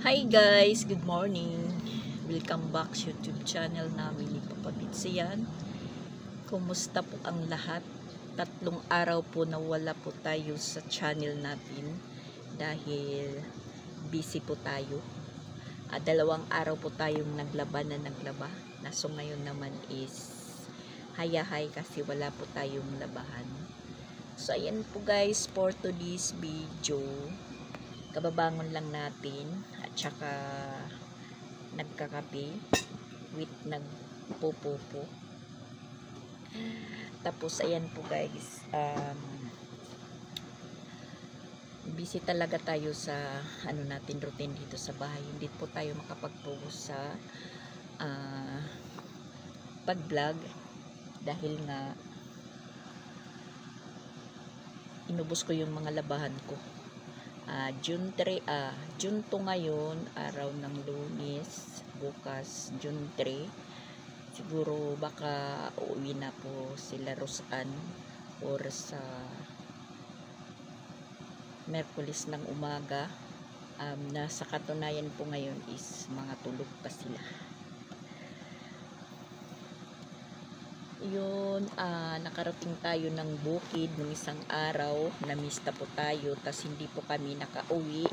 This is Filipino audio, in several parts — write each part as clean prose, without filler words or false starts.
Hi guys, good morning. Welcome back sa YouTube channel namin ni Papa Bitsiyan. Kumusta po ang lahat? Tatlong araw po na wala po tayo sa channel natin dahil busy po tayo. Dalawang araw po tayong naglaba. Naso ngayon naman is hayahay kasi wala po tayong labahan. So ayan po guys, for today's video, kababangon lang natin at saka nagkakape with nagpupupo. Tapos ayan po guys, busy talaga tayo sa natin routine dito sa bahay. Hindi po tayo makapag-focus sa pag-vlog dahil nga inubos ko yung mga labahan ko. June 2 ngayon, araw ng Lunes, bukas June 3. Siguro baka uuwi na po sila Rosan or sa Merkulis ng umaga. Nasa katunayan po ngayon is mga tulog pa sila. Yun, nakarating tayo ng bukid ng isang araw, namista po tayo, tas hindi po kami nakauwi.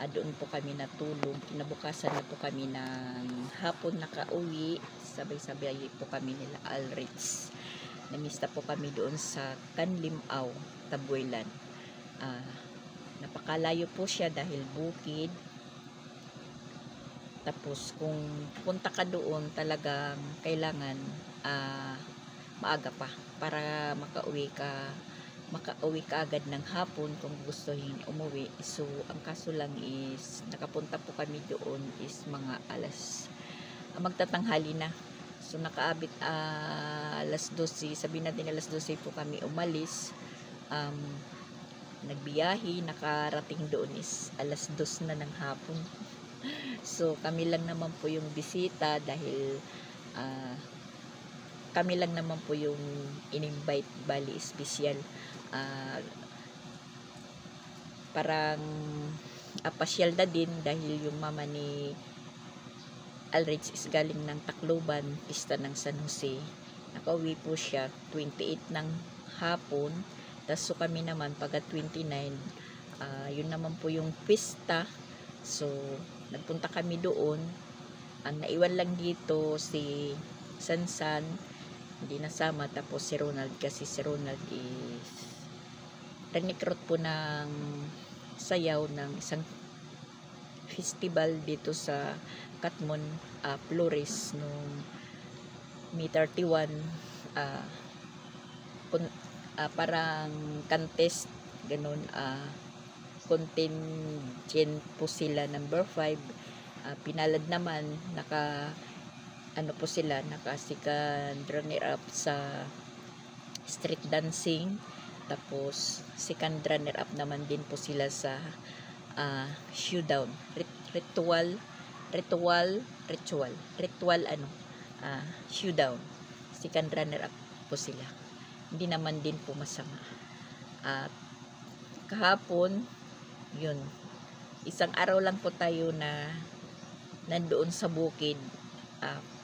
Doon po kami natulog. Kinabukasan na po kami ng hapon nakauwi, sabay-sabay po kami nila Alrits. Namista po kami doon sa Kanlimao, Tabuelan. Napakalayo po siya dahil bukid. Tapos kung punta ka doon, talagang kailangan maaga pa para makauwi ka agad ng hapon kung gustuhin umuwi. So ang kaso lang is nakapunta po kami doon is mga magtatanghali na. So nakaabit alas 12, sabihin natin alas 12 po kami umalis. Nagbiyahe, nakarating doon is alas 2 na ng hapon. So kami lang naman po yung bisita dahil kami lang naman po yung in-invite, bali special. Parang pasyal na din dahil yung mama ni Alrich is galing ng Tacloban, pista ng San Jose. Nakauwi po siya 28 ng hapon. Tapos so kami naman pagka 29, yun naman po yung pista. So nagpunta kami doon. Ang naiwan lang dito si Sansan, hindi nasama. Tapos si Ronald, kasi si Ronald is recruit po ng sayaw ng isang festival dito sa Katmon, Flores nung May 31. Parang contest ganun, contingent po sila number 5. Pinalad naman, po sila, second runner up sa street dancing. Tapos second runner up naman din po sila sa showdown, ritual showdown. Second runner up po sila. Hindi naman din po masama. Kahapon, yun, isang araw lang po tayo na nandoon sa bukid.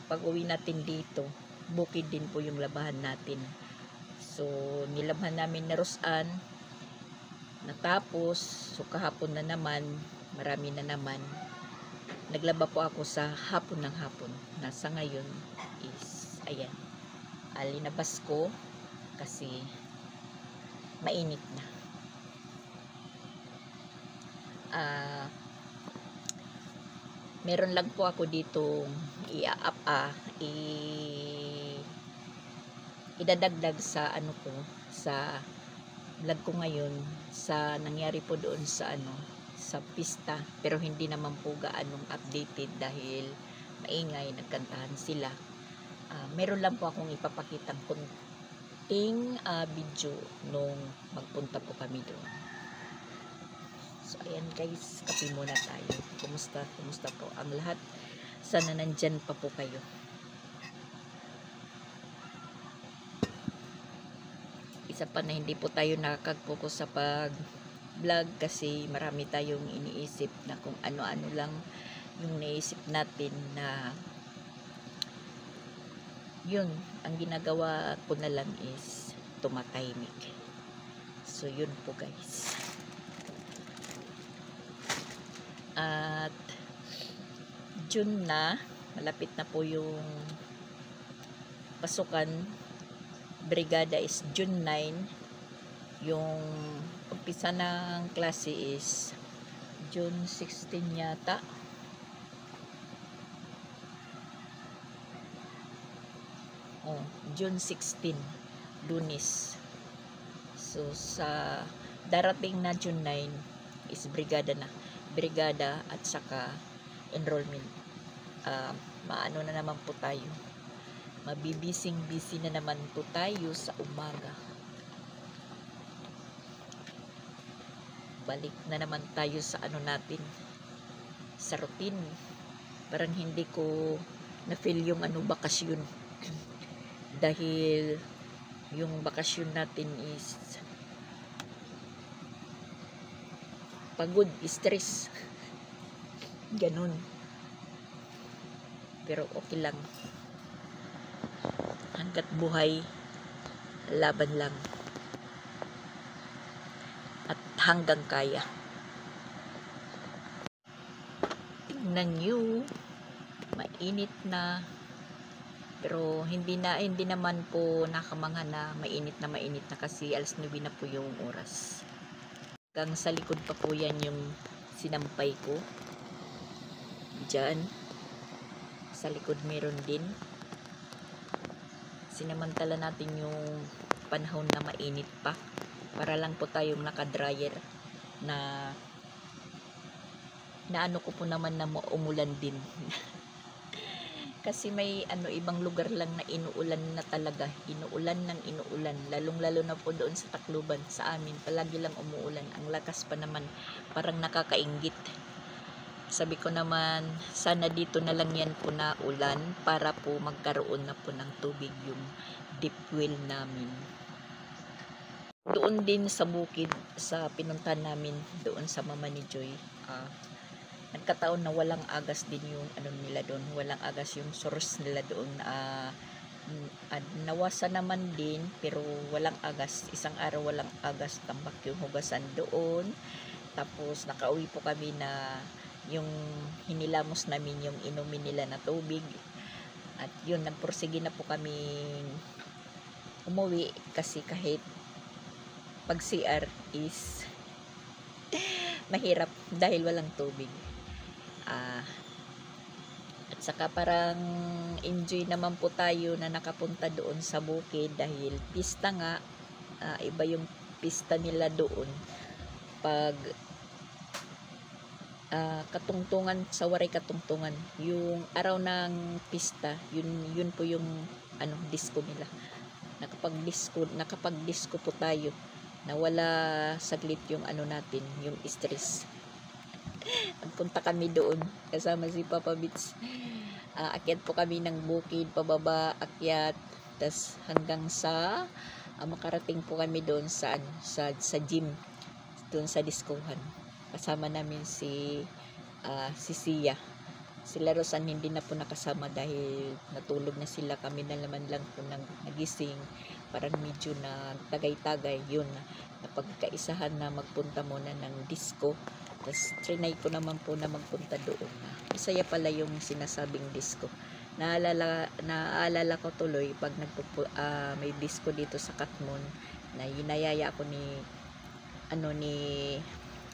Pag uwi natin dito, bukid din po yung labahan natin. So nilabhan namin na Rosan, natapos. So kahapon na naman, marami na naman. Naglaba po ako sa hapon ng hapon. Nasa ngayon is ayan, linabas ko kasi mainit na. Meron lang po ako dito idadagdag sa sa vlog ko ngayon, sa nangyari po doon sa sa pista, pero hindi naman po gaanong updated dahil maingay, nagkantahan sila. Meron lang po akong ipapakitang konting video nung magpunta po kami doon. So ayan guys, kape muna tayo. Kumusta po ang lahat? Sana nandyan pa po kayo. Isa pa na hindi po tayo nakakag-focus sa vlog kasi marami tayong iniisip na kung ano-ano lang yung naisip natin na yun, ang ginagawa ko na lang is tumatahimik. So yun po guys. At June na, malapit na po yung pasukan. Brigada is June 9. Yung umpisa ng klase is June 16 yata. Oh, June 16, Lunes. So sa darating na June 9 is brigada na. Brigada at saka enrollment. Maano na naman po tayo. Mabibising-busy na naman po tayo sa umaga. Balik na naman tayo sa ano natin, sa routine. Parang hindi ko na-feel yung bakasyon. Dahil yung bakasyon natin is pagod, stress. Ganun. Pero okay lang. Hanggat buhay, laban lang. At hanggang kaya. Tingnan nyo, mainit na. Pero hindi naman po nakamangha na mainit na kasi alas 9 na po yung oras. Hanggang sa likod pa po yan yung sinampay ko. Diyan. Sa likod meron din. Sinamantala natin yung panahon na mainit pa. Para lang po tayong naka-dryer na ano ko po naman na umulan din. Kasi may ibang lugar lang na inuulan na talaga. Inuulan ng inuulan. Lalong-lalo na po doon sa Tacloban. Sa amin, palagi lang umuulan. Ang lakas pa naman. Parang nakakainggit. Sabi ko naman, sana dito na lang yan po na ulan para po magkaroon na po ng tubig yung deep well namin. Doon din sa bukid, sa pinuntahan namin, doon sa mama ni Joy, nagkataon na walang agas din yung nila doon, walang agas yung source nila doon. Nawasa naman din, pero walang agas, isang araw walang agas, tambak yung hugasan doon. Tapos nakauwi po kami na yung hinilamos namin yung inumin nila na tubig. At yun, nagpursige na po kami umuwi kasi kahit pag CR is mahirap dahil walang tubig. At saka parang enjoy naman po tayo na nakapunta doon sa bukid dahil pista nga, iba yung pista nila doon. Pag katungtungan, sa Waray Katungtungan, yung araw ng pista, yun po yung disco nila. Nakapag-disco po tayo. Nawala saglit yung natin, yung stress. Nagpunta kami doon kasama si Papa Bits. Akyat po kami ng bukid, pababa, akyat, tas hanggang sa makarating po kami doon sa gym, doon sa diskohan. Kasama namin si Sia. Sila Rosan hindi na po nakasama dahil natulog na sila. Kami na naman lang po nagising. Parang medyo na tagay-tagay. Yun, napagkaisahan na magpunta muna ng disco. Tapos trinay ko naman po na magpunta doon. Masaya pala yung sinasabing disco. Naalala ko tuloy pag may disco dito sa Katmon na inayaya ako ni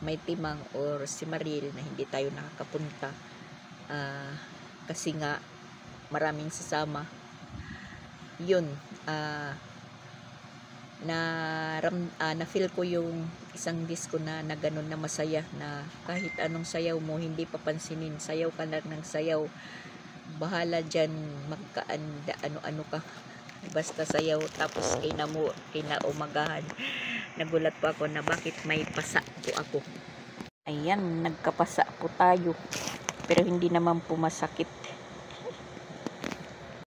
May Timang or si Maril na hindi tayo nakakapunta. Kasi nga maraming sasama. Yun, na-feel ko yung isang disco na ganun na masaya, na kahit anong sayaw mo hindi papansinin, sayaw ka lang ng sayaw, bahala dyan magkaanda ano ka, basta sayaw. Tapos kinaumagahan nagulat po ako na bakit may pasa po ako. Ayan, nagkapasa po tayo pero hindi naman po masakit.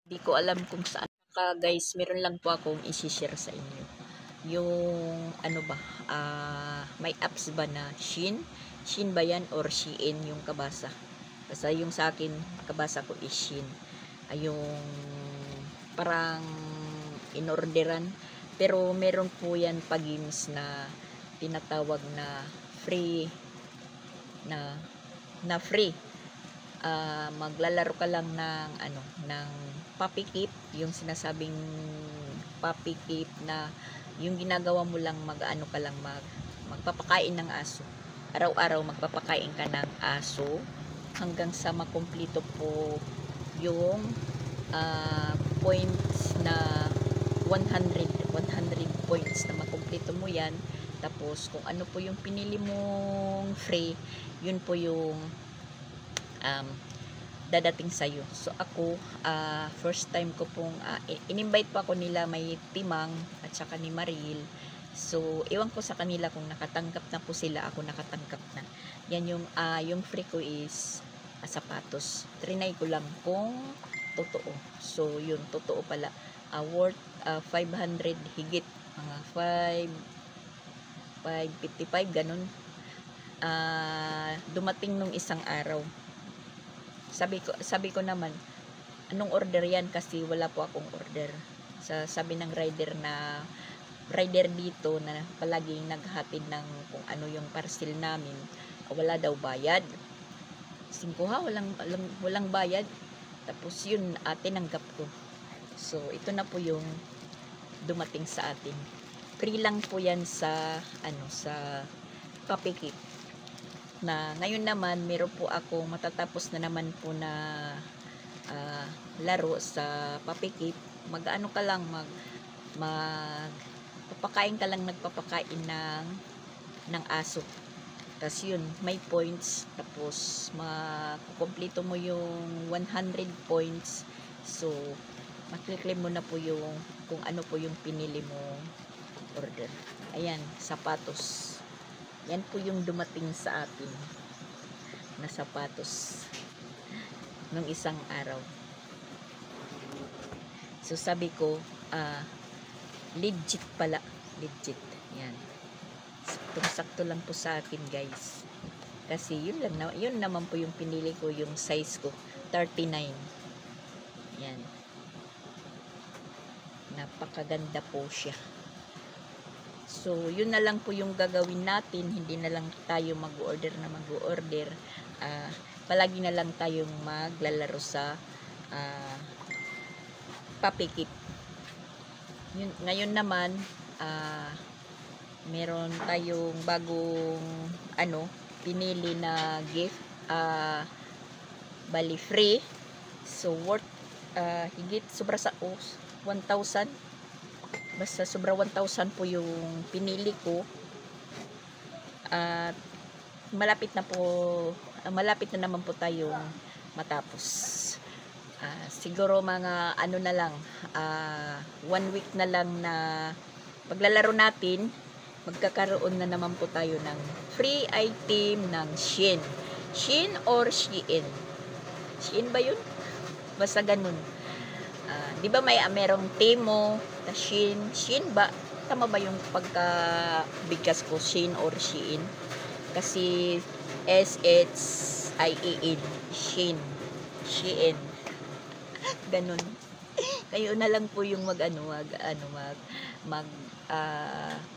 Hindi ko alam kung saan ka guys. Meron lang po akong isi-share sa inyo. yung ano ba, may apps ba na Shein ba yan or Shein yung kabasa? Basta yung sa akin, kabasa ko is Shein. Ay yung parang inorderan. Pero meron po yan pa games na tinatawag na free na free. Maglalaro ka lang ng ng puppy keep, yung sinasabing puppy keep na yung ginagawa mo lang ka lang magpapakain ng aso. Araw-araw magpapakain ka ng aso hanggang sa makumpleto po yung points na 100 points na makumpleto mo yan. Tapos kung ano po yung pinili mong free, yun po yung dadating sa'yo. So ako, first time ko pong in-invite pa ako nila may Timang at saka ni Maril. So iwan ko sa kanila kung nakatanggap na po sila, ako nakatanggap na. Yan yung free ko is sapatos. Trinay ko lang kung totoo. So yun, totoo pala. Worth 500 higit, mga 555 ganun. Dumating nung isang araw. Sabi ko naman, anong order yan, kasi wala po akong order. Sabi ng rider dito na palaging naghatid ng kung ano yung parcel namin, wala daw bayad. 5 walang bayad. Tapos yun, tinanggap ko. So ito na po yung dumating sa atin. Free lang po yan sa sa puppy kit. Na ngayon naman meron po ako matatapos na naman po na laro sa puppy kit. Mag-ano ka lang, papakain ka lang, nagpapakain ng aso. Tapos yun, may points. Tapos makukumpleto mo yung 100 points. So makikleim mo na po yung kung ano po yung pinili mo order. Ayan, sapatos. Yan po yung dumating sa atin na sapatos nung isang araw. So sabi ko, legit pala. Legit. Yan. Sakto lang po sa akin, guys. Kasi yun naman po yung pinili ko, yung size ko, 39. Yan. Napakaganda po siya. So, yun na lang po yung gagawin natin. Hindi na lang tayo mag-order. Palagi na lang tayong maglalaro sa puppy kit. Ngayon naman, meron tayong bagong pinili na gift. Bali free. So, worth higit sobra sa 1,000. Basta sobra 1,000 po yung pinili ko. At malapit na naman po tayong matapos. Siguro mga na lang, 1 week na lang na paglalaro natin, magkakaroon na naman po tayo ng free item ng Shein. Shein or Shein? Shein ba yun? Basta ganun. Di ba merong Temo, Shein ba? Tama ba yung pagkabigkas ko, Shein or Shein? Kasi S-H-I-E-N, Shein. Shein. Ganun. Kayo na lang po yung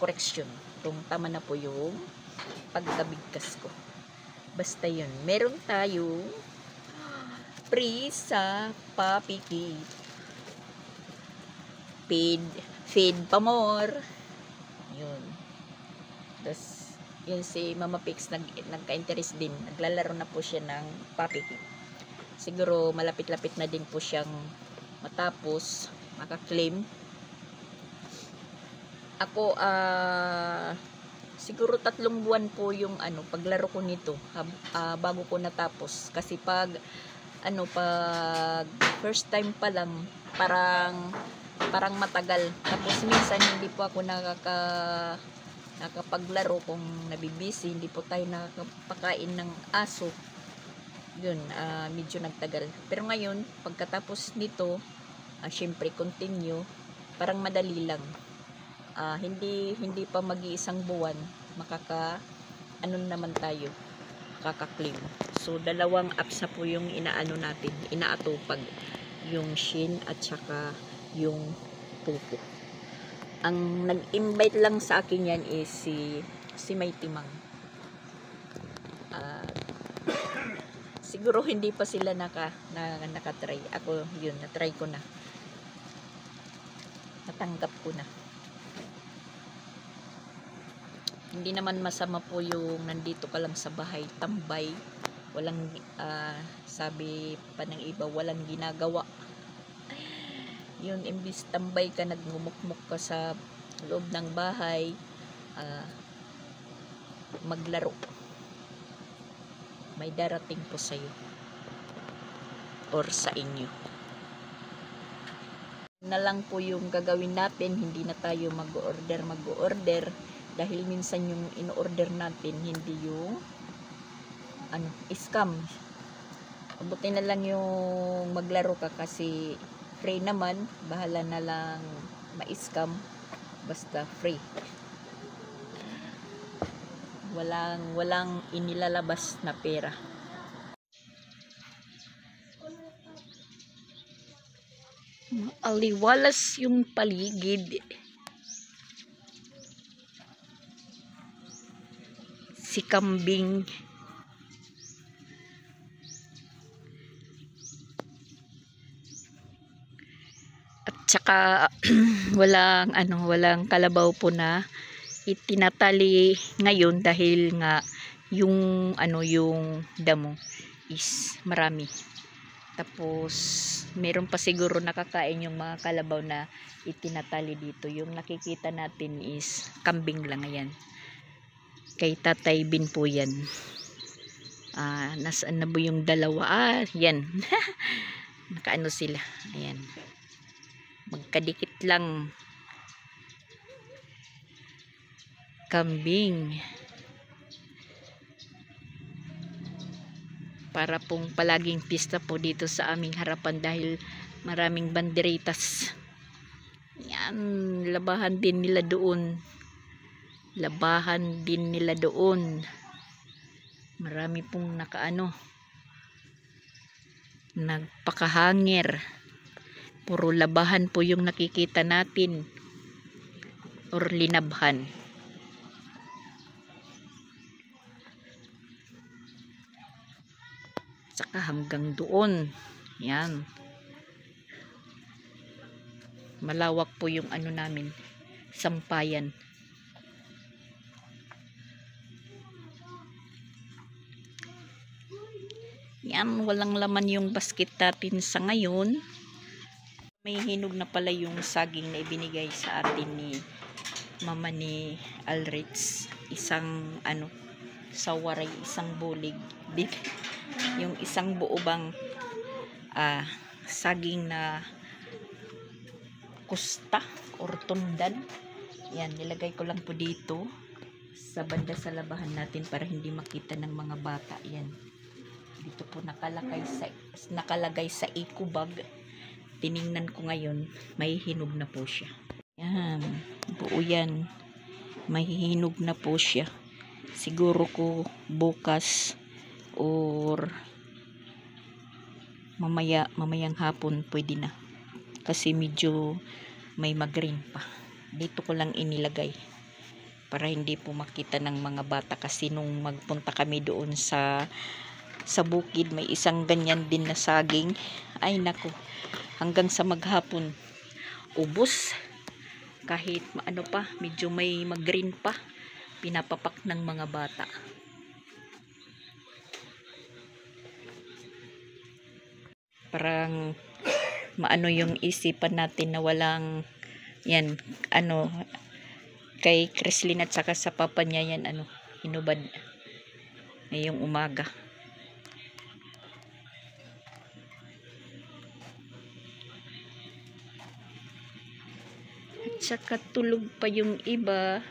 correction kung tama na po yung pagkabigkas ko. Basta yun. Meron tayong free sa puppy kit. Feed pa more. Yun. Tapos, yun si Mama Pix nagka-interest din. Naglalaro na po siya ng puppy kit. Siguro malapit-lapit na din po siyang matapos, makaklaim. Ako, siguro 3 buwan po yung paglaro ko nito bago ko natapos. Kasi pag first time pa lang, parang matagal. Tapos minsan hindi po ako nakapaglaro kung nabibisi, hindi po tayo nakapakain ng aso. Yun, medyo nagtagal. Pero ngayon, pagkatapos nito, syempre continue, parang madali lang. hindi pa mag-iisang buwan, ano naman tayo, kaka-claim. So, dalawang apps na po yung inaano natin, inaatupag. Yung Shein at saka yung Pupo. Ang nag-invite lang sa akin yan is si May Timang. Siguro hindi pa sila nakatry. Ako yun, natry ko na. Natanggap ko na. Hindi naman masama po yung nandito ka lang sa bahay, tambay. Walang, sabi pa ng iba, walang ginagawa. Yun, imbis tambay ka, nagmumukmuk ka sa loob ng bahay, maglaro. May darating po sa'yo or sa inyo. Na lang po yung gagawin natin, hindi na tayo mag-order dahil minsan yung in-order natin hindi yung scam. Abutin na lang yung maglaro ka kasi free naman, bahala na lang ma-scam, basta free. Walang inilalabas na pera. Aliwalas yung paligid. Si kambing. At saka walang kalabaw po na itinatali ngayon dahil nga yung damo is marami. Tapos meron pa siguro nakakain yung mga kalabaw na itinatali dito. Yung nakikita natin is kambing lang. Ayan, kay Tatay Bin po yan. Nasaan na po yung dalawa? Yan. Nakaano sila. Ayan, magkadikit lang. Kambing. Para pong palaging pista po dito sa aming harapan dahil maraming banderitas. Yan, labahan din nila doon. Labahan din nila doon. Marami pong nagpakahangir. Puro labahan po yung nakikita natin. Or linabhan. Saka hanggang doon. Yan. Malawak po yung namin. Sampayan. Yan, walang laman yung basket natin sa ngayon. May hinog na pala yung saging na ibinigay sa atin ni mama ni Alrich. Isang sawaray, isang bulig. Yung isang buo bang saging na kusta or tundan. Yan, nilagay ko lang po dito sa banda sa labahan natin para hindi makita ng mga bata. Yan, dito po nakalagay sa eco bag. Tiningnan ko ngayon, may hinog na po siya. Yan, buo yan, may hinog na po siya. Siguro ko bukas or mamayang hapon pwede na kasi medyo may mag-green pa. Dito ko lang inilagay para hindi po makita ng mga bata kasi nung magpunta kami doon sa bukid, may isang ganyan din na saging. Ay nako, hanggang sa maghapon ubos, kahit medyo may mag-green pa, pinapapak ng mga bata. Parang yung isipan natin na walang yan, kay Chrislyn at saka sa papa niya yan, hinubad ngayong umaga. At saka tulog pa yung iba,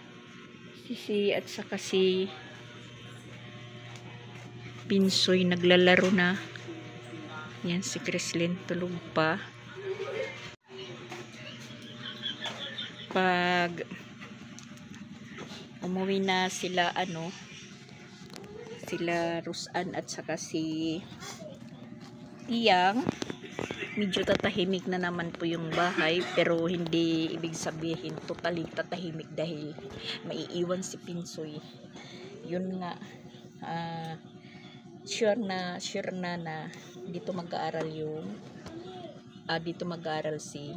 at saka si Pinsoy naglalaro na. Yan, si Chrislyn tulog pa. Pag umuwi na sila sila Rusan at saka si Tiyang. Medyo tatahimik na naman po yung bahay, pero hindi ibig sabihin totally tatahimik dahil maiiwan si Pinsoy. Yun nga, sure na dito mag-aaral dito mag-aaral si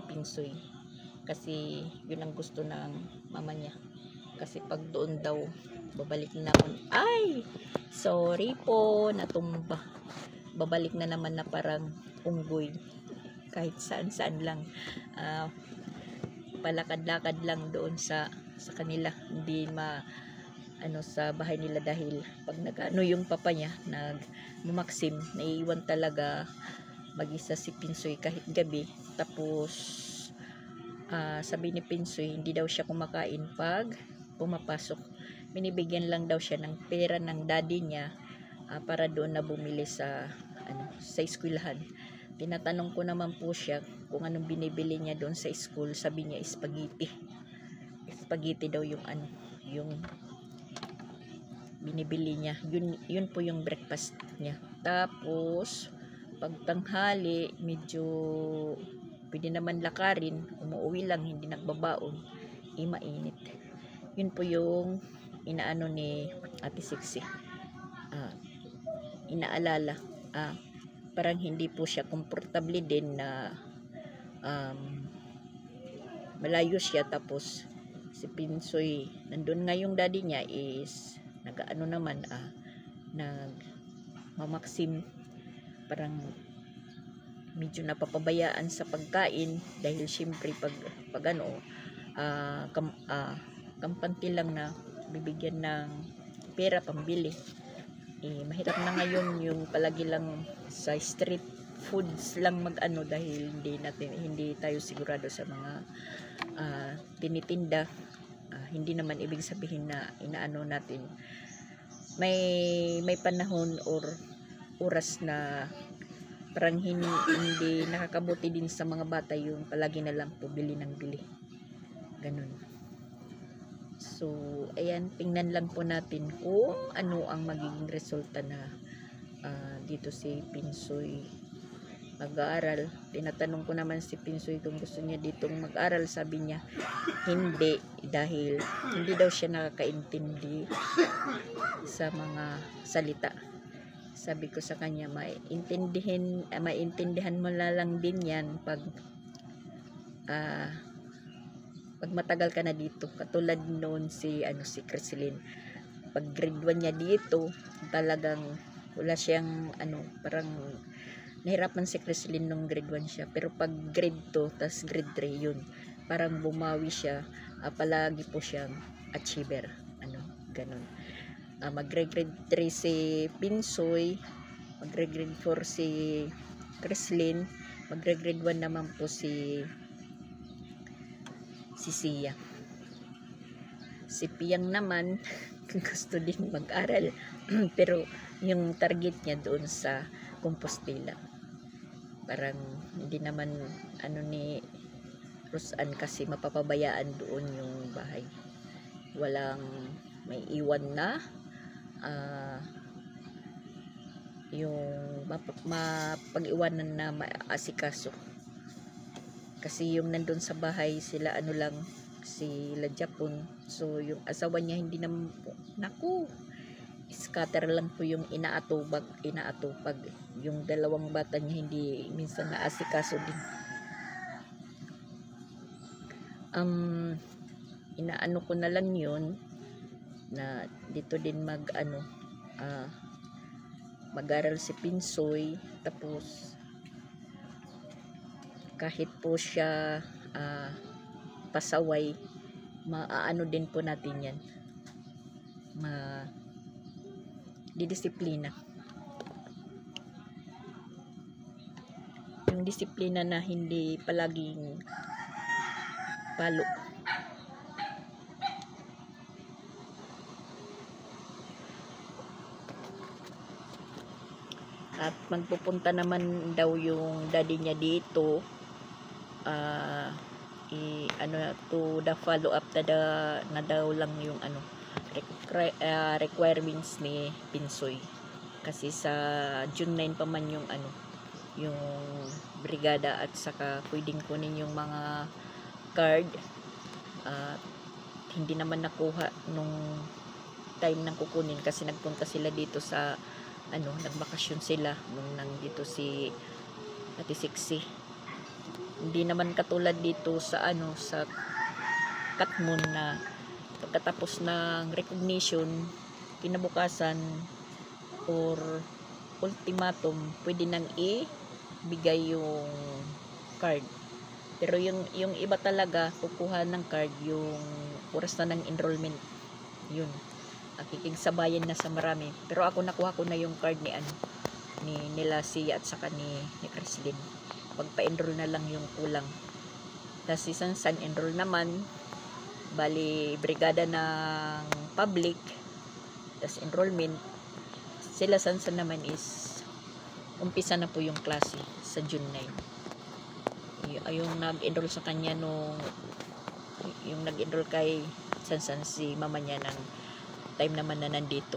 Pinsoy, kasi yun ang gusto ng mama niya. Kasi pag doon daw babalik na naman, ay sorry po, natumba, babalik na naman na parang unggoy, kahit saan lang, palakad-lakad lang doon sa kanila, hindi sa bahay nila, dahil pag yung papa niya mumaksim, naiiwan talaga mag-isa si Pinsoy kahit gabi. Tapos sabi ni Pinsoy, hindi daw siya kumakain pag pumapasok, binibigyan lang daw siya ng pera ng daddy niya para doon na bumili sa eskwelahan. Tinatanong ko naman po siya kung anong binibili niya doon sa school. Sabi niya spaghetti daw yung yung binibili niya. Yun po yung breakfast niya. Tapos pag tanghali, medyo pwede naman lakarin, umuwi lang, hindi nagbabaon, mainit. Yun po yung inaano ni Ate Sixi, inaalala. Parang hindi po siya komportable din na malayo siya, tapos si Pinsoy nandun nga, yung daddy niya is nagmamaksim, parang medyo napapabayaan sa pagkain, dahil syempre pag kampante lang na bibigyan ng pera pambili. Mahirap na ngayon yung palagi lang sa street foods lang dahil hindi tayo sigurado sa mga tinitinda. Hindi naman ibig sabihin na inaano natin. May panahon or oras na parang hindi nakakabuti din sa mga bata yung palagi na lang po bili ng bili, ganun. So ayan, tingnan lang po natin kung ano ang magiging resulta na dito si Pinsoy mag-aaral. Tinatanong ko naman si Pinsoy kung gusto niya ditong mag-aral. Sabi niya hindi, dahil hindi daw siya nakakaintindi sa mga salita. Sabi ko sa kanya, maintindihan mo na lang din yan pag matagal ka na dito. Katulad noon si Crislin, pag grade 1 niya dito, talagang wala siyang parang nahirapan si Crislin nung grade 1 siya, pero pag grade 2 tas grade 3, yun parang bumawi siya. Palagi po siyang achiever, ganun. Magre-grade 3 si Pinsoy, magre-grade 4 si Crislin, magre-grade 1 naman po si Sia. Si Piyang naman gusto din mag-aral pero yung target niya doon sa Compostela. Parang hindi naman ni Rusan, kasi mapapabayaan doon yung bahay. Walang may iwan na yung mapag-iwanan na maasikaso. Kasi yung nandun sa bahay sila sila Japon. So yung asawa niya hindi naman po, scatter lang po yung inaatupag. Yung dalawang bata niya hindi minsan naasikaso din. Inaano ko na lang yun na dito din mag-aral si Pinsoy. Tapos kahit po siya pasaway, maaano din po natin yan, didisiplina. Yung disiplina na hindi palaging palo. At magpupunta naman daw yung daddy niya dito ano to the follow up na daw lang yung ano requirements ni Pinsoy. Kasi sa June 9 pa man yung ano yung brigada, at saka pwedeng kunin yung mga card at hindi naman nakuha nung time nang kukunin kasi nagpunta sila dito sa ano, nagbakasyon sila nung nandito si Ate Sixi. Hindi naman katulad dito sa ano sa Katmon na pagkatapos ng recognition kinabukasan or ultimatum pwede nang ibigay yung card. Pero yung iba talaga kukuha ng card yung oras na ng enrollment, yun nakikigsabayan na sa marami. Pero ako nakuha ko na yung card ni ano ni nila Sia at saka ni Creslin. Pagpa-enroll na lang yung kulang. Tapos isang San enroll naman, bali brigada ng public, tapos enrollment. Sila Sansan naman is umpisa na po yung klase sa June 9. Yung nag-enroll sa kanya nung yung nag-enroll kay Sansan si mama niya ng time naman na nandito.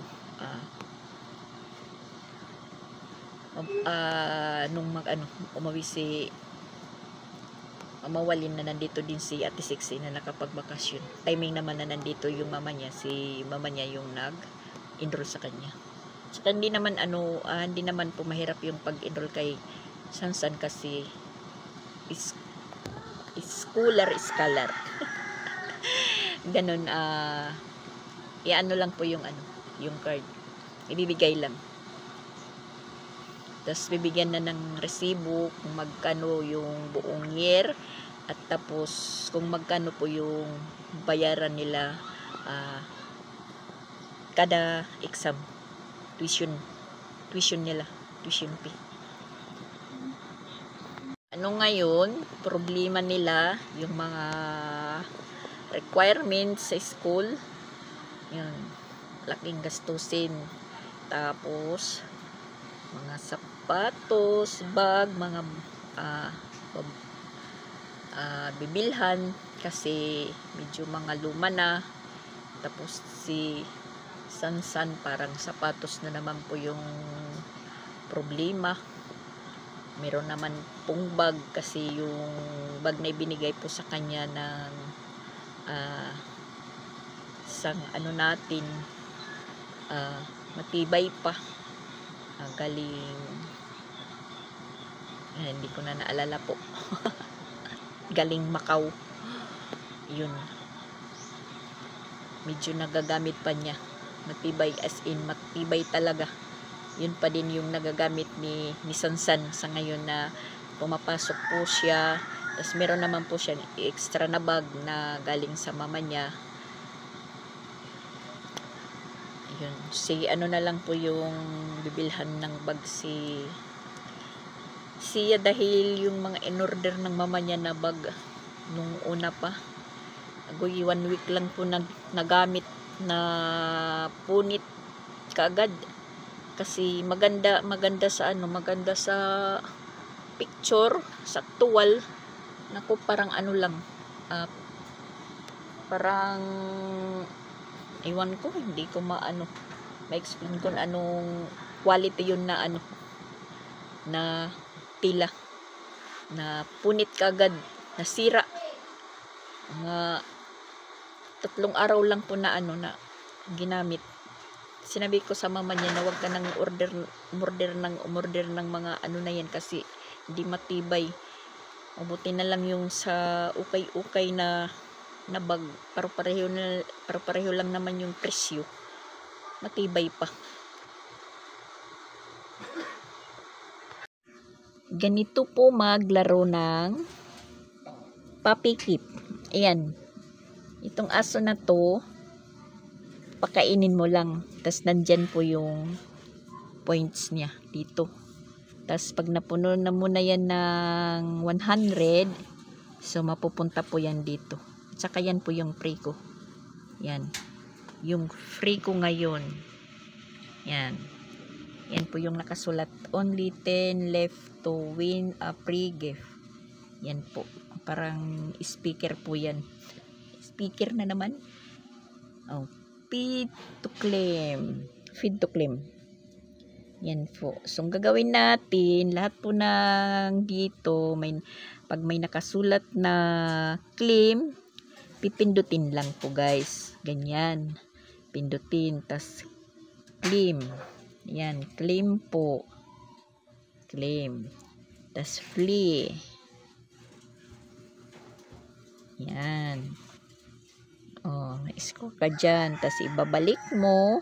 Nung umawi si mawalin na nandito din si Ate Sixi na nakapagbakasyon. Timing naman na nandito yung mama niya, si mama niya yung nag-enroll sa kanya. Saka hindi naman hindi naman po mahirap yung pag-enroll kay Sansan kasi scholar. Ganun, iano lang po yung yung card. Ibibigay lang. Tapos bibigyan na ng resibo kung magkano yung buong year at tapos kung magkano po yung bayaran nila kada exam, tuition nila, tuition fee. Ngayon, problema nila yung mga requirements sa school, yun, laking gastusin. Tapos mga sapatos, bag, mga bibilhan kasi medyo mga luma na. Tapos si Sansan parang sapatos na naman po yung problema. Meron naman pong bag kasi yung bag na ibinigay po sa kanya ng isang natin matibay pa. Galing hindi ko na naalala po. Galing Macau. Yun. Medyo nagagamit pa niya. Matibay, as in matibay talaga. Yun pa din yung nagagamit ni Sansan sa ngayon na pumapasok po siya. Tapos meron naman po siya extra na bag na galing sa mama niya. Yun. Si na lang po yung bibilhan ng bag siya dahil yung mga in-order ng mama niya na bag nung una pa. Agoy 1 week lang po nagamit na punit kaagad. Kasi maganda sa maganda sa picture, sa actual. Naku, parang lang. Parang iwan ko, hindi ko ma-explain kung anong quality yun na na tila na punit kagad, nasira. Mga 3 araw lang po na na ginamit. Sinabi ko sa mama niya na wag ka nang umorder ng mga na yan kasi hindi matibay. Mabuti na lang yung sa ukay na bag, pareho lang naman yung presyo. Matibay pa. Ganito po maglaro ng puppy keep. Ayan. Itong aso na to, pakainin mo lang. Tapos nandyan po yung points niya dito. Tapos pag napuno na muna yan ng 100, so mapupunta po yan dito. Tsaka yan po yung free ko. Yan. Yung free ko ngayon. Yan. Yan po yung nakasulat. Only 10 left to win a free gift. Yan po. Parang speaker po yan. Speaker na naman. Oh, feed to claim. Feed to claim. Yan po. So, ang gagawin natin, lahat po ng dito, pag may nakasulat na claim, pipindutin lang po guys. Ganyan. Pindutin. Tas claim. Yan. Claim po. Claim. Tas flee. Yan. Oh, isko ka dyan. Tas ibabalik mo.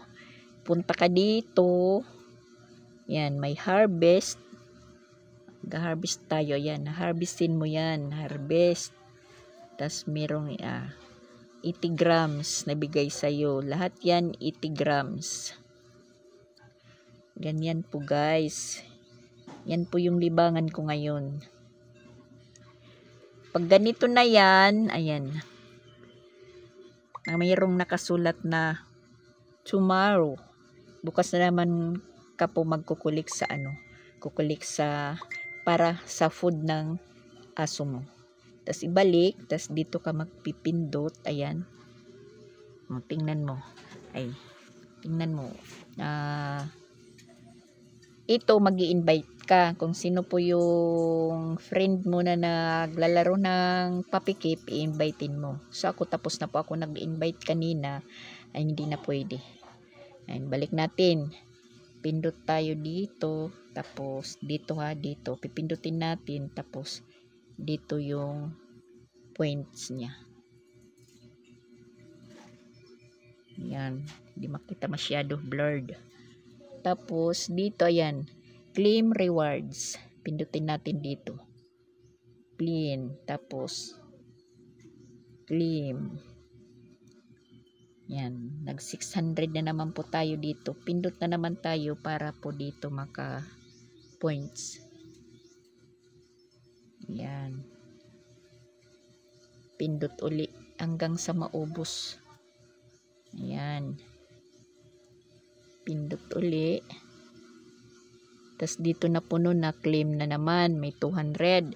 Punta ka dito. Yan. May harvest. Ga-harvest tayo. Yan. Harvestin mo yan. Harvest. Tas merong 80 grams na bigay sa'yo. Lahat yan 80 grams. Ganyan po guys. Yan po yung libangan ko ngayon. Pag ganito na yan, ayan. Mayroong nakasulat na tomorrow. Bukas na naman ka po magkukulik sa kukulik sa para sa food ng aso mo. Tas ibalik, tas dito ka magpipindot, ayan. Tingnan mo. Ay, tingnan mo. Ito magi-invite ka kung sino po yung friend mo na naglalaro ng papikip, i-invitein mo. So ako tapos na po ako nag-invite kanina, ay hindi na pwede. Ayan, balik natin. Pindot tayo dito, tapos dito dito pipindutin natin, tapos dito yung points niya. Yan, hindi makita masyado, blurred. Tapos dito ayan, claim rewards. Pindutin natin dito. Clean, tapos claim. Yan, nag 600 na naman po tayo dito. Pindot na naman tayo para po dito maka points. Yan. Pindot uli hanggang sa maubos. Ayan. Pindot uli. Tas dito na puno na, claim na naman. May 200.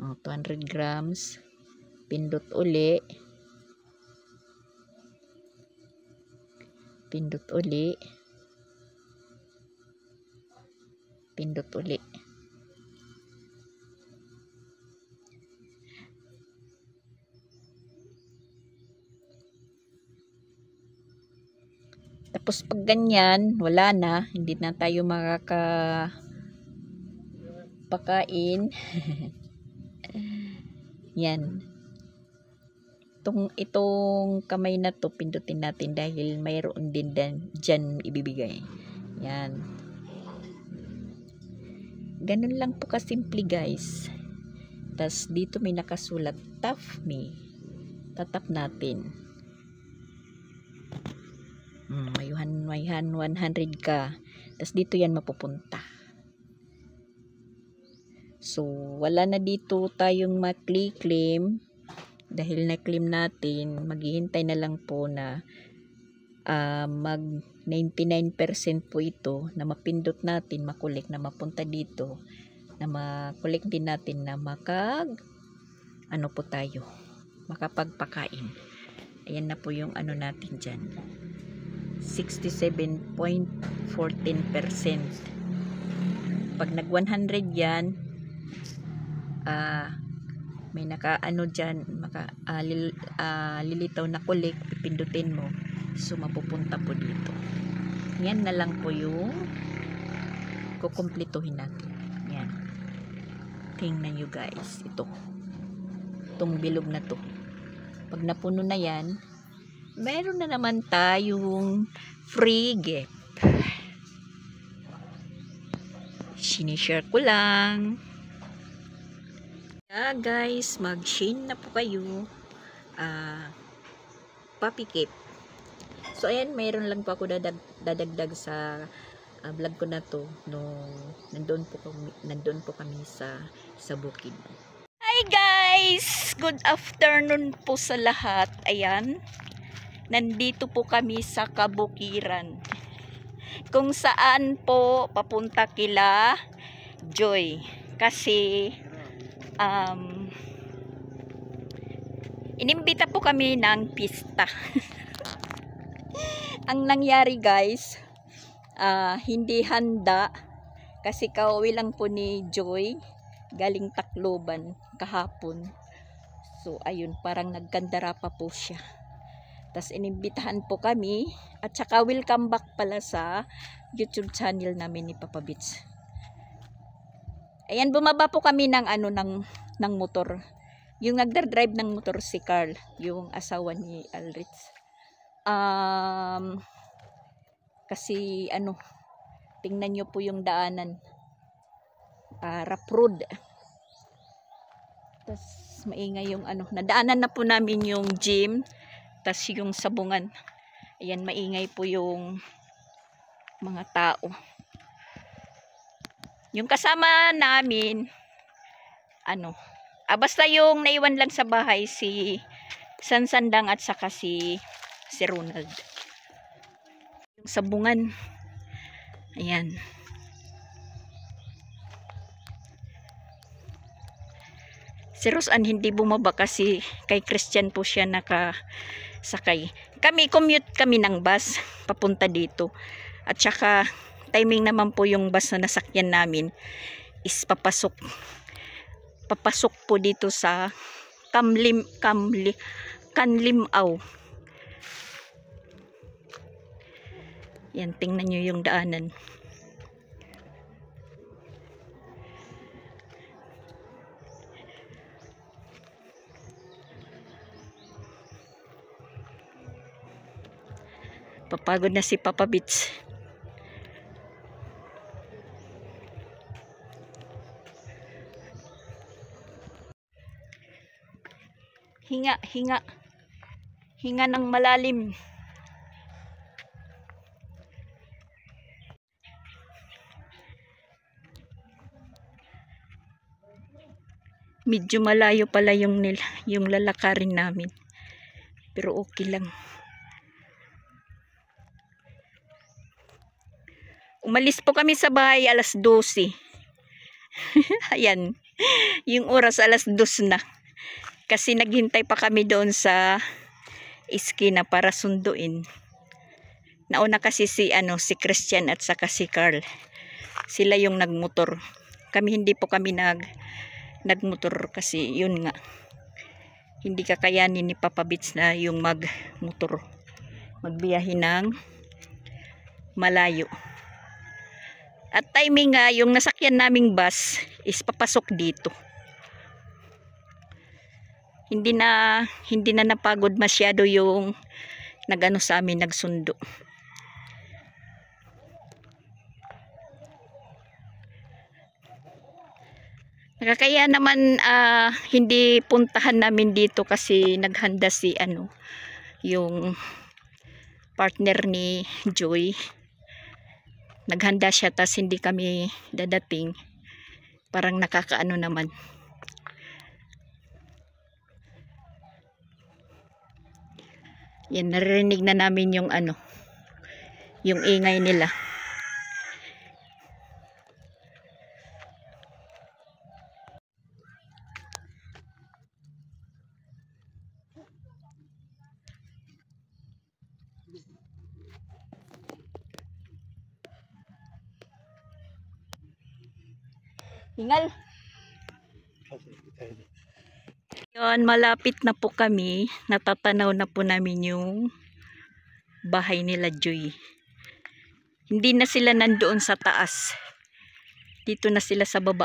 200 grams. Pindot uli. Pindot uli. Pindot uli. Tapos pag ganyan, wala na, hindi na tayo makakapakain. Yan. Itong kamay na to, pindutin natin dahil mayroon din dyan ibibigay. Yan. Ganun lang po kasimple guys. Tas dito may nakasulat, tap me. Tatap natin. May 100 ka. Tas dito yan mapupunta. So, wala na dito tayong makli-claim. Dahil na-claim natin, maghihintay na lang po na mag 99% po ito na mapindot natin, makulik na mapunta dito, na makulik din natin na po tayo, makapagpakain. Ayan na po yung natin dyan. 67.14%. Pag nag 100 yan, may dyan, lilitaw na kulik, pipindutin mo, so mapupunta po dito. Yan na lang po yung kukumplituhin natin. Yan. Tingnan nyo guys, itong bilog na to. Pag napuno na yan, meron na naman tayong free gift. Sinishare ko lang. Guys, mag-share na po kayo. Puppy cake. So ayan, mayroon lang po ako dadagdag sa vlog ko na to nung nandun po kami sa bukid. Hi guys! Good afternoon po sa lahat. Ayan. Nandito po kami sa kabukiran. Kung saan po papunta kila Joy. Kasi inimbita po kami ng pista. Ang nangyari guys, hindi handa kasi kauwi lang po ni Joy galing Tacloban kahapon. So ayun, parang nagkandara pa po siya. Tas inimbitahan po kami at saka welcome back pala sa YouTube channel namin ni Papa Beach. Ayan, bumaba po kami ng ng motor. Yung nagdadrive ng motor si Carl, yung asawa ni Alritz. Kasi tingnan nyo po yung daanan. Rough road. Tas maingay yung nadaanan na po namin yung gym. Tas yung sabungan. Ayan, maingay po yung mga tao. Yung kasama namin, basta yung naiwan lang sa bahay si Sansandang at saka si Ronald. Yung sabungan. Ayan. Si Rosan hindi bumaba kasi kay Christian po siya nakasakay. Kami, commute kami ng bus papunta dito. At saka timing naman po yung bus na nasakyan namin is papasok po dito sa Kanlimaw. Yan, tingnan nyo yung daanan. Papagod na si Papa Beach. Hinga ng malalim. Medyo malayo pala yung lalakarin namin. Pero okay lang. Umalis po kami sa bahay alas 12. Ayan. Yung oras alas 2 na. Kasi naghintay pa kami doon sa iskina para sunduin. Nauna kasi si Christian at saka si Carl. Sila yung nagmotor. Hindi po kami nagmotor kasi yun nga. Hindi kakayanin ni Papa Beach na yung magmotor. Magbiyahe ng malayo. At timing nga, yung nasakyan naming bus is papasok dito. Hindi na napagod masyado yung sa amin, nagsundo. Nakakaya naman hindi puntahan namin dito kasi naghanda si yung partner ni Joy. Naghanda siya tas hindi kami dadating. Parang nakakaano naman. Yan, naririnig na namin yung yung ingay nila. Hingal. Yun, malapit na po kami. Natatanaw na po namin yung bahay nila Joy. Hindi na sila nandoon sa taas. Dito na sila sa baba.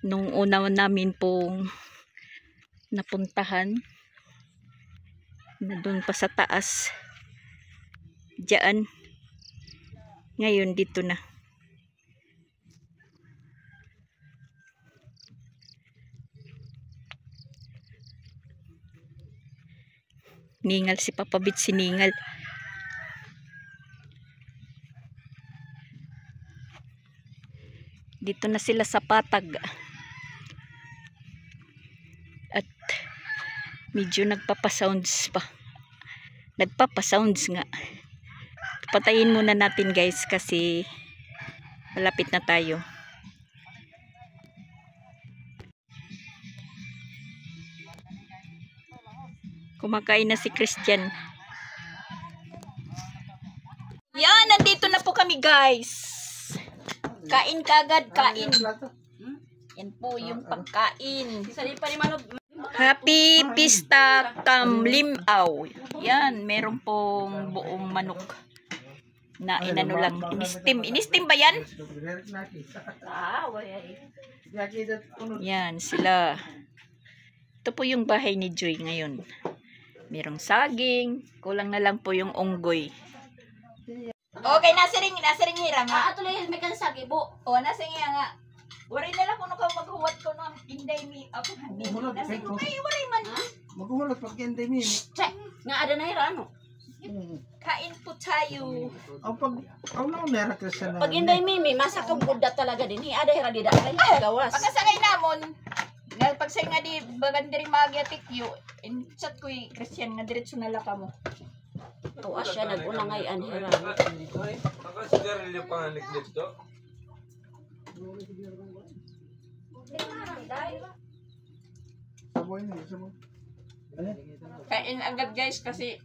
Nung una namin pong napuntahan, na doon pa sa taas. Diyan. Ngayon dito na. Ningal si Papa Beach, siningal. Dito na sila sa patag. At medyo nagpapasounds pa. Nagpapasounds nga. Patayin muna natin guys kasi malapit na tayo. Kumakain na si Christian. Yan, nandito na po kami guys. Kain kagad, kain. Yan po yung pagkain. Happy Pista Kamlimaw. Yan, meron pong buong manok na inano lang. Inistim. Inistim ba yan? Yan, sila. Ito po yung bahay ni Joy ngayon. Merong saging. Kulang na lang po yung unggoy. Okay, nasiring hira nga. Ato lang may kansagi bo. O, nasiring hira nga. Wari na lang kung maghuwat ko ng inday mi. Ako, nasiring ko kayo, wari man. Maghulat pag inday mi. Check. Nga ada na hira ano. Kain po tayo. Ang naon na Christian na. Pag inday mimi, masa ka budda talaga din. Ada hira di dahil gawas. Pagkasakay namon, pagsay nga di, bagan diri magiatik yu, chat ko Christian nga diretso na laka mo. Tuwa siya nag-unangay an hira. Ako sigarilyo panganik dito. Saboy na, saboy. Kain agad guys kasi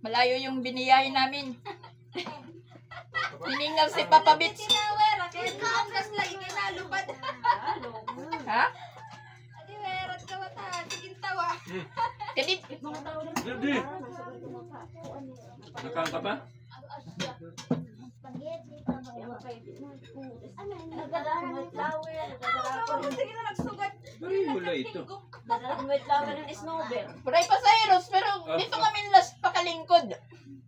malayo yung biniyahin namin. Hiningal si Papa Bits. Ha? Kadi, Hindi. Nakain ka ba? Bari wala ito. puray pa sa Eros, pero dito kami last pakalingkod.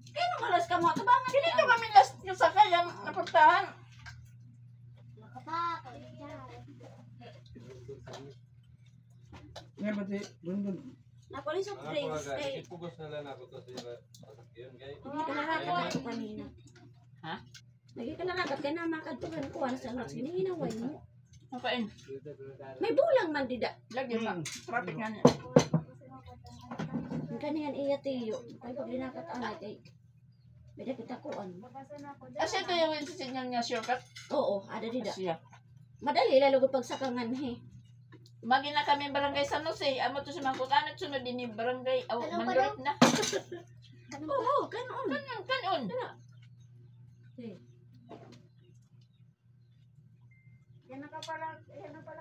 Kaya malas ka mo. Tabangan Dito kami last yung sakayang napuntahan. Ngayon pati, dun. Nakuha sa drinks. Eh, Ipugos na lang ako to sa sasakyan. hindi ka narakat na ito kanina. Ha? Lagi ka narakat ka na makadtugan ko. Ano sa nuts? Ginihinaway mo. Makain. May bulang man dida. Lagi pa. Traffic nga niya. Ang kanihan iya tiyo. Kaya pag linakat anay kay pwede kita kuan. Kasi ito yung signal niya shortcut. Oo, ada dida. Siya. Madali lalo pag sakangan he. Magi na kami barangay San Jose. Amo to si Mangkutan at sunod din ni barangay. Oh, Mandurit na. Oo, kanon. Kanon.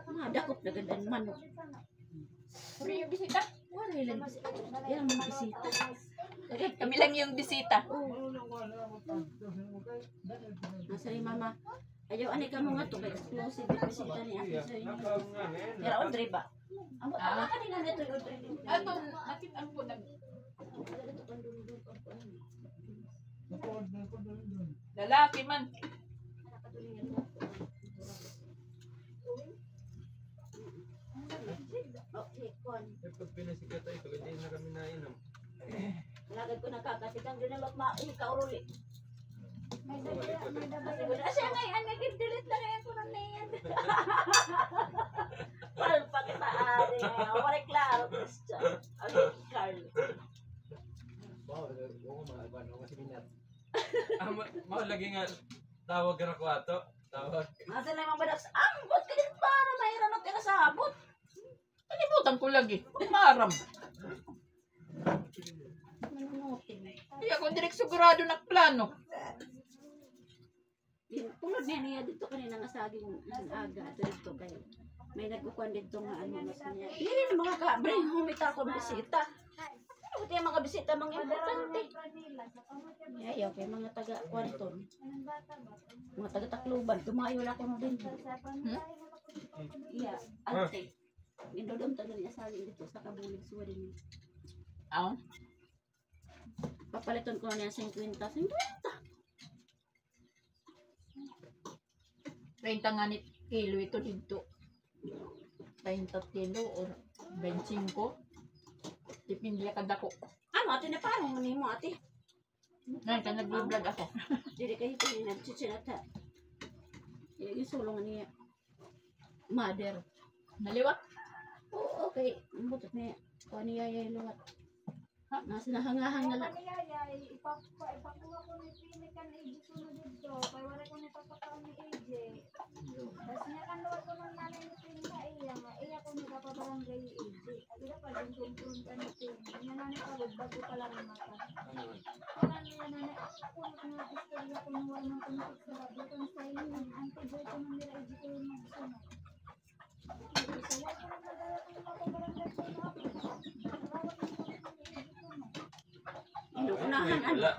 Mga dakot na gandan manok. Puri yung bisita. Wala ilang bisita. Yan ang mga bisita. Kami lang yung bisita. Oo. Nasa ni mama. Ayaw ani ka mga to kay exclusive yung bisita ni ate sa inyo. Pero Audrey ba? Ang bata ka din nandito yung Audrey. Ato, nakit ang po nag... Lalaki man. Okay, kon. Pag pinasikat ay ito, hindi na kami nainom. Lagad ko nakakatikang din na kauruli. Siya ngayon, nag-delete lang ngayon ko na niyan. Wal pa kita ari ngayon. Wala klaro, Christian. Okay, Carl. Mau lagi nga tawag ka na ko ato. Tawag. Masa na mga badak sa ambot ka din para mayroon ka na sa abot. Kalimutan ko lagi. Maram. Manunutin. Hindi ako direct sigurado na plano. Tulad niya dito kanina nga saging aga dito kayo. May nagkukuan dito nga ano mas niya. Hindi na mga ka-bring humita ko bisita. Ano kaya mga bisita mga importante? Ayaw kay mga taga-kwanton. Mga taga-Tacloban. Tumayo na ako na din. Iya, ante. Indodom tagal niya saging dito sa Kabulig Suwa din. Aw. Papaliton ko na niya 50. 50. 30 nga ni kilo ito dito. 30 kilo or 25. Dipindi ka dako. Ano ate na parang mani mo ate? Ngayon ka nag-vlog ako. Dili kayo ito nagchichinata. Yung sulong niya. Mother. Naliwat? Oo, okay. Ang butot niya. Kuha niya yung luwat. Ha? Nasa nahangahang na lang. Ipakuha ko ni Pini kan AJ sunod dito. Kaya wala ko ni papakaon ni AJ. Tapos niya kan luwat ko ng nanay ni Pini na iya. Iya ko ni kapabarangay AJ. Agila pa pa din kung punta ni Tim. Yan na pagod bago pa lang ang mata. Ano yun? Kailan niya na punot na istorya kung wala man kung nagsasabi kung sa inyo ang antidote ko man nila hindi ko yung magsunod. Isa wala ko nang nadala kung makabarangay ko na ako. Narawat ko kung Inuunahan, ano? Wala.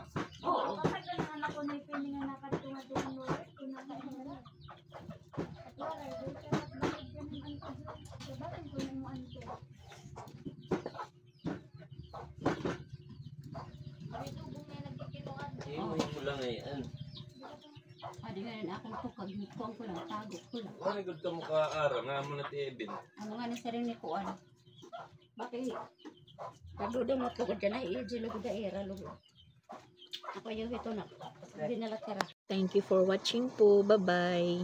Oo. Kapag ang anak ko na ipiningan na katunga-tunga mo, pinakahiran. At wala, doon ka at bakit ganun ang kaso. So, bakit ko na mo anto? Iimuhin mo lang eh. Adi nga rin akong tukag, nituang ko lang, tago ko lang. Ano good ka mukha araw nga mo na ti Eben. Ano nga ni sarili ko, ano? Bakit? Padudo mo tukod dyan ay ijilog da era, lugo. Ako yung ito na, dinala tira. Thank you for watching po. Bye-bye.